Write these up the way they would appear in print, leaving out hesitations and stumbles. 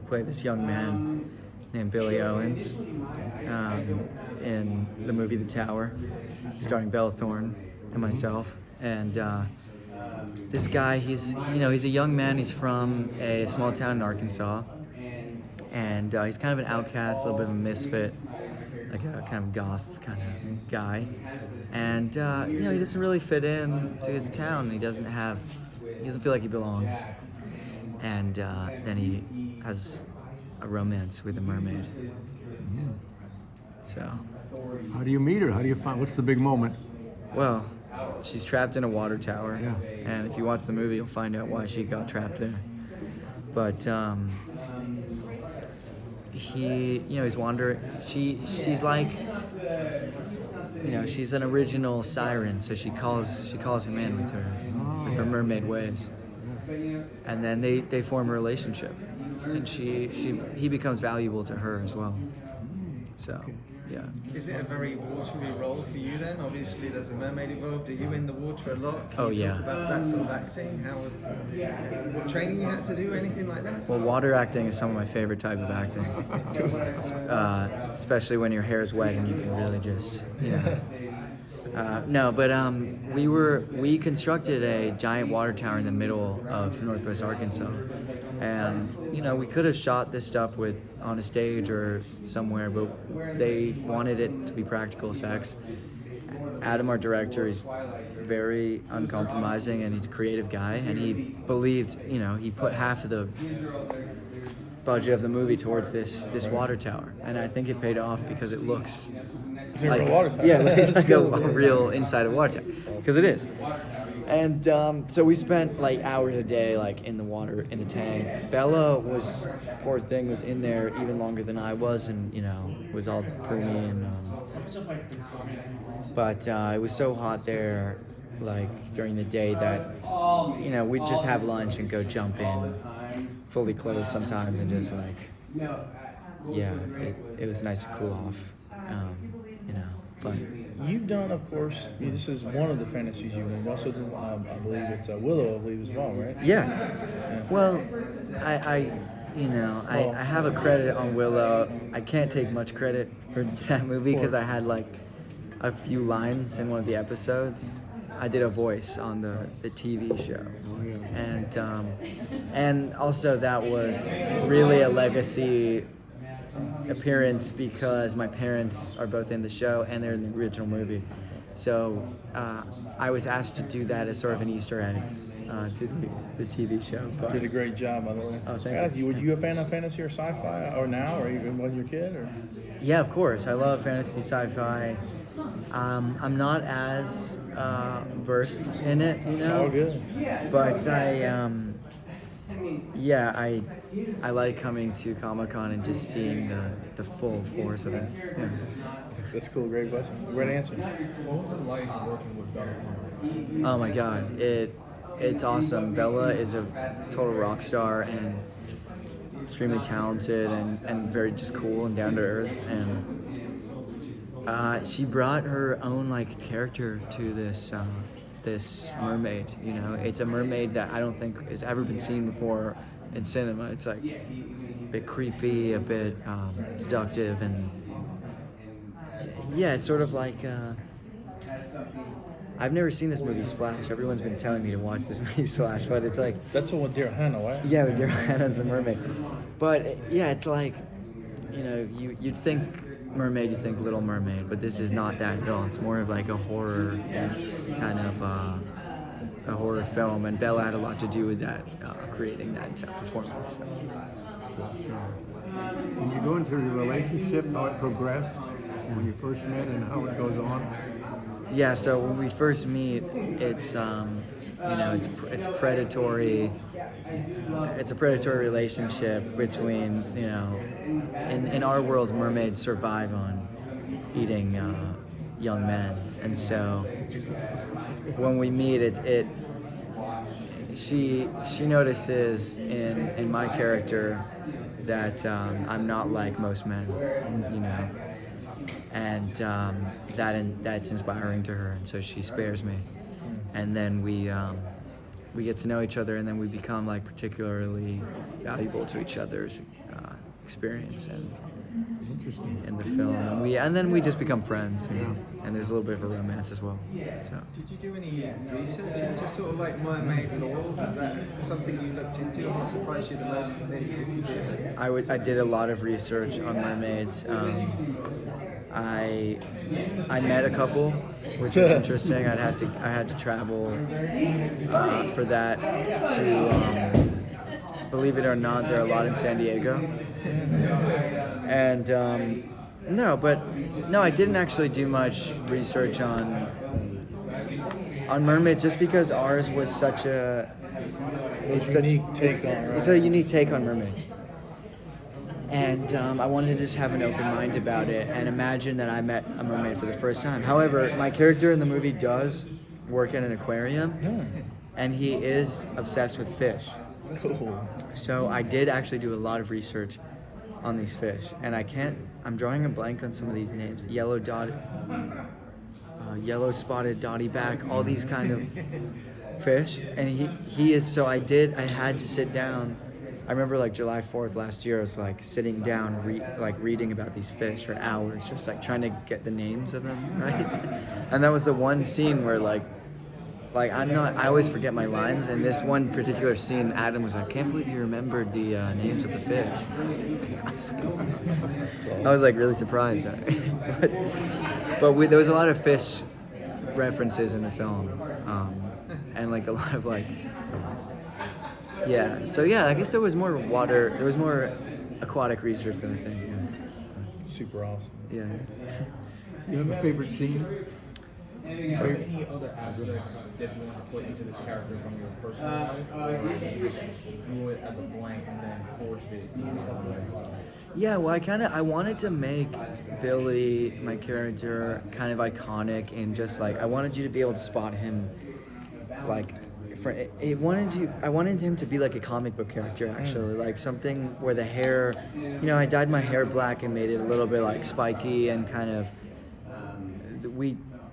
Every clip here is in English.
play this young man named Billy Owens in the movie The Tower, starring Bella Thorne and myself. And this guy, he's a young man. He's from a small town in Arkansas, and he's kind of an outcast, a little bit of a misfit, like a kind of goth kind of guy. And he doesn't really fit in to his town. He doesn't feel like he belongs. And then he has a romance with a mermaid. So. How do you meet her? How do you find? What's the big moment? Well, she's trapped in a water tower, Yeah. and if you watch the movie, you'll find out why she got trapped there. But he's wandering. She's like, she's an original siren, so she calls him in with her mermaid ways, and then they form a relationship, and he becomes valuable to her as well. So. Yeah. Is it a very watery role for you then? Obviously there's a mermaid involved. Are you in the water a lot? Can you talk about that sort of acting? What training you had to do, anything like that? Well, water acting is some of my favorite type of acting. Especially when your hair is wet and you can really just, we constructed a giant water tower in the middle of Northwest Arkansas. And, we could have shot this stuff on a stage or somewhere, but they wanted it to be practical effects. Adam, our director, is very uncompromising, and he's a creative guy, and he believed, he put half of the budget of the movie towards this water tower, and I think it paid off because it looks like a water tower. Yeah, it's like a real inside of a water tower, because it is. And so we spent like hours a day like in the water, in the tank. Bella poor thing, was in there even longer than I was, and was all pruny and but it was so hot there like during the day that we'd just have lunch and go jump in fully clothed sometimes, and just like it was nice to cool off, but you've done, of course, this is one of the fantasies you've done. You also done, I believe it's Willow, I believe, as well, right? Yeah. Well, I have a credit on Willow. I can't take much credit for that movie because I had like a few lines in one of the episodes. I did a voice on the TV show, and also that was really a legacy appearance because my parents are both in the show and they're in the original movie. So I was asked to do that as sort of an Easter egg to the TV show. But you did a great job, by the way. Oh, thank you. Were you a fan of fantasy or sci-fi, or now, or even when you're a kid? Or? Yeah, of course. I love fantasy, sci-fi. I'm not as versed in it, It's all good. But I like coming to Comic-Con and just seeing the full force of it. Yeah. That's cool. Great question. Great answer. What was it like working with Bella Thorne? Oh my God, it's awesome. Bella is a total rock star and extremely talented and very just cool and down to earth. And she brought her own like character to this mermaid. It's a mermaid that I don't think has ever been seen before in cinema. It's like a bit creepy, a bit seductive, and it's sort of like I've never seen this movie Splash. Everyone's been telling me to watch this movie Splash, but it's like that's the one with Daryl Hannah, right? Yeah, with Daryl Hannah as the mermaid. But it's like you'd think mermaid, you think Little Mermaid, but this is not that at all. It's more of like a horror kind of a horror film, and Bella had a lot to do with that, creating that performance. So. When you go into the relationship, how it progressed when you first met and how it goes on? Yeah, so when we first meet, it's it's predatory. It's a predatory relationship between in our world, mermaids survive on eating young men, and so when we meet, she notices in my character that I'm not like most men, and that's inspiring to her, and so she spares me, and then we we get to know each other, and then we become like particularly valuable to each other's experience Interesting. in the film, and then we just become friends, and there's a little bit of a romance as well. So Did you do any research into sort of like mermaid lore? Was that something you looked into, and what surprised you the most if you did? I did a lot of research on mermaids. I met a couple, which was interesting. I had to travel for that to. Believe it or not, there are a lot in San Diego. And no, I didn't actually do much research on mermaids, just because ours was such a Unique take on, right? It's a unique take on mermaids. And I wanted to just have an open mind about it and imagine that I met a mermaid for the first time. However, my character in the movie does work at an aquarium, and he is obsessed with fish. Cool. So I did actually do a lot of research on these fish, and I'm drawing a blank on some of these names. Yellow spotted dotty back, all these kind of fish. And he is, so I had to sit down. I remember like July 4th last year, I was like sitting down, reading about these fish for hours, just like trying to get the names of them, right? And that was the one scene where like I always forget my lines, and this one particular scene, Adam was like, "Can't believe you remembered the names of the fish." I was like really surprised, but there was a lot of fish references in the film, and like a lot of like, yeah. So yeah, I guess there was more aquatic research than I think. Yeah. Super awesome. Yeah. You have a favorite scene? Is there any other aspects that you want to put into this character from your personal life, or you just drew it as a blank and then forged it in your own way? Yeah, well, I wanted to make Billy, my character, kind of iconic, and just like I wanted you to be able to spot him, like, I wanted him to be like a comic book character, actually, like something where the hair, I dyed my hair black and made it a little bit like spiky and kind of,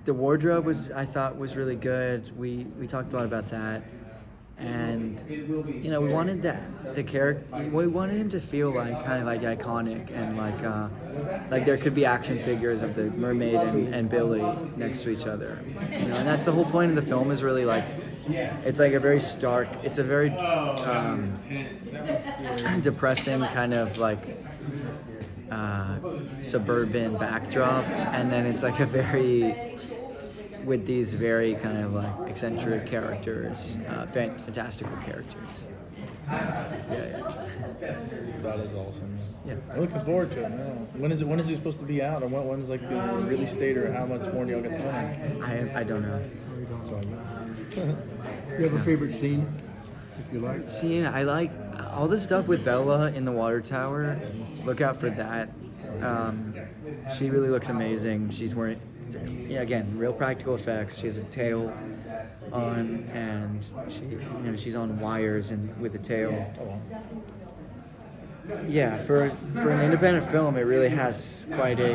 the wardrobe I thought was really good. We talked a lot about that. And we wanted the character. We wanted him to feel like kind of like iconic, and like there could be action figures of the mermaid and Billy next to each other. And that's the whole point of the film, is really like it's like a very stark. It's a very depressing kind of like suburban backdrop, and then it's like a very with these very kind of like eccentric characters, fantastical characters. Yeah. That is awesome. Yeah. I'm looking forward to it, man. When is it supposed to be out, or when's like the release date, or how much more do y'all get to film? I don't know. You have a favorite scene, if you like? Scene, I like all the stuff with Bella in the water tower. Look out for that. She really looks amazing. She's wearing, again, real practical effects. She has a tail on, and she's on wires and with a tail. Yeah, for an independent film, it really has quite a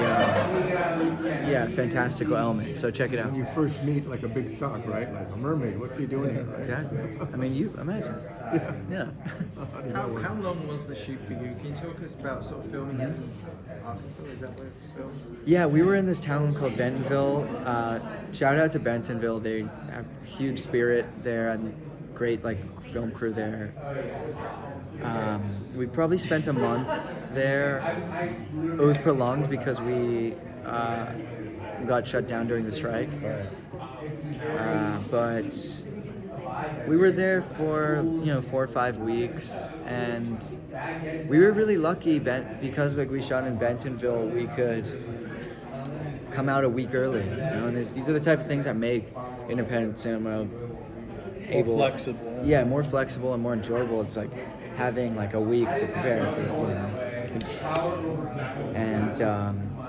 fantastical element. So check it out. When you first meet, like a big shock, right? Like a mermaid. What's she doing here? Right? Exactly. I mean, you imagine. Yeah. How long was the shoot for you? Can you talk us about sort of filming in Arkansas? Is that where it was filmed? Yeah, we were in this town called Bentonville. Shout out to Bentonville. They have huge spirit there and great like film crew there. We probably spent a month there. It was prolonged because we got shut down during the strike. But we were there for 4 or 5 weeks, and we were really lucky because like we shot in Bentonville, we could come out a week early. And these are the type of things that make independent cinema More flexible. Yeah, more flexible and more enjoyable. It's like having like a week to prepare for it. And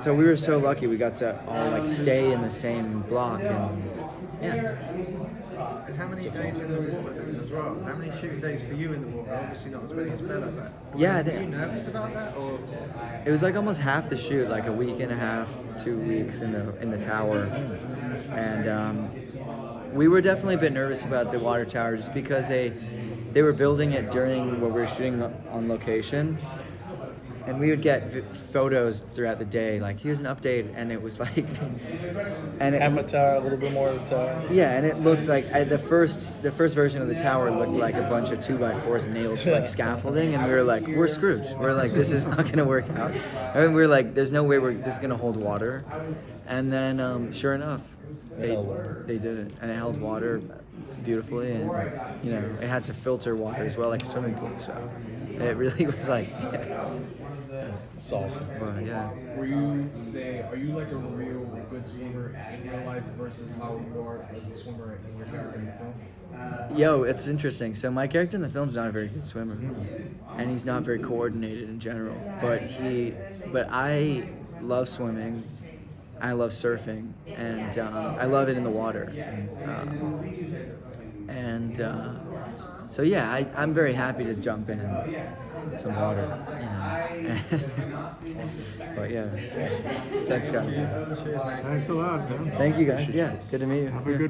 so we were so lucky we got to all like stay in the same block, and yeah. And how many days in the water then as well? How many shooting days for you in the water? Obviously not as many as Bella, but Yeah, were you nervous about that, or? It was like almost half the shoot, like a week and a half, 2 weeks in the tower, and we were definitely a bit nervous about the water tower just because they were building it during what we were shooting on location, and we would get photos throughout the day, like here's an update, and it was like, and Half a tower, a little bit more of a tower. yeah, and it looked like the first version of the tower looked like a bunch of 2x4s nailed to like scaffolding, and we were like, we're screwed. We're like, this is not gonna work out. And we were like, there's no way this is gonna hold water. And then sure enough, they did it, and it held water beautifully, and you know it had to filter water as well, like a swimming pool. So it really was like. It's awesome. But yeah. Are you like a real good swimmer in real life versus how you are as a swimmer in your character in the film? Yo, it's interesting. So my character in the film is not a very good swimmer, and he's not very coordinated in general. But I love swimming. I love surfing, and I love it in the water. So yeah, I'm very happy to jump in some water. But yeah, thanks guys. Cheers, mate. Thanks a lot, man. Thank you guys. Yeah, good to meet you. Have a good